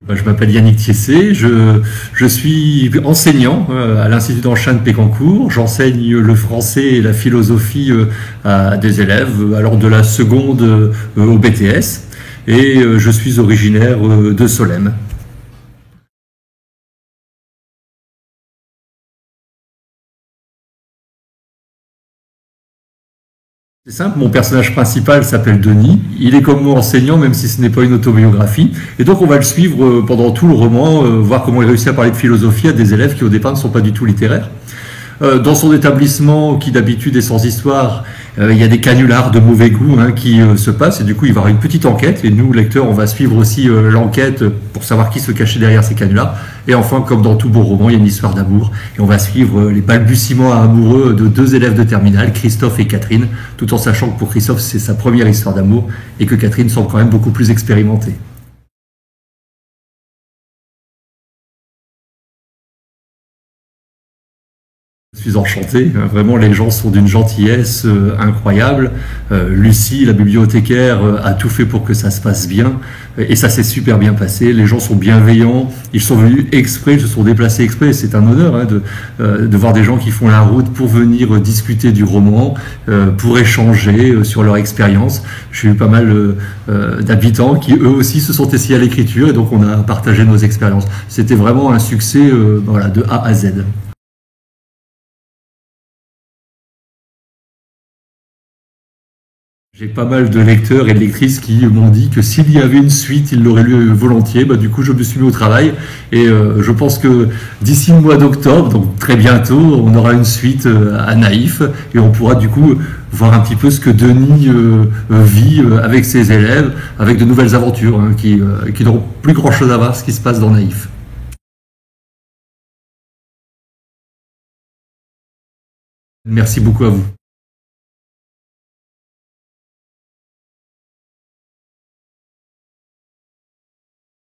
Je m'appelle Yannick Thiessé, je suis enseignant à l'Institut d'Anchin de Pécancourt. J'enseigne le français et la philosophie à des élèves, alors de la seconde au BTS, et je suis originaire de Solesmes. C'est simple, mon personnage principal s'appelle Denis. Il est comme moi enseignant, même si ce n'est pas une autobiographie. Et donc on va le suivre pendant tout le roman, voir comment il réussit à parler de philosophie à des élèves qui au départ ne sont pas du tout littéraires. Dans son établissement, qui d'habitude est sans histoire, il y a des canulars de mauvais goût qui se passent, et du coup il va y avoir une petite enquête, et nous, lecteurs, on va suivre aussi l'enquête pour savoir qui se cachait derrière ces canulars. Et enfin, comme dans tout beau roman, il y a une histoire d'amour, et on va suivre les balbutiements amoureux de deux élèves de terminale, Christophe et Catherine, tout en sachant que pour Christophe, c'est sa première histoire d'amour, et que Catherine semble quand même beaucoup plus expérimentée. Je suis enchanté, vraiment les gens sont d'une gentillesse incroyable. Lucie, la bibliothécaire, a tout fait pour que ça se passe bien et ça s'est super bien passé. Les gens sont bienveillants, ils sont venus exprès, ils se sont déplacés exprès. C'est un honneur de voir des gens qui font la route pour venir discuter du roman, pour échanger sur leur expérience. J'ai eu pas mal d'habitants qui eux aussi se sont essayés à l'écriture et donc on a partagé nos expériences. C'était vraiment un succès voilà, de A à Z. J'ai pas mal de lecteurs et de lectrices qui m'ont dit que s'il y avait une suite, ils l'auraient lu volontiers. Bah, du coup, je me suis mis au travail et je pense que d'ici le mois d'octobre, donc très bientôt, on aura une suite à Naïf et on pourra du coup voir un petit peu ce que Denis vit avec ses élèves, avec de nouvelles aventures qui n'auront plus grand-chose à voir ce qui se passe dans Naïf. Merci beaucoup à vous.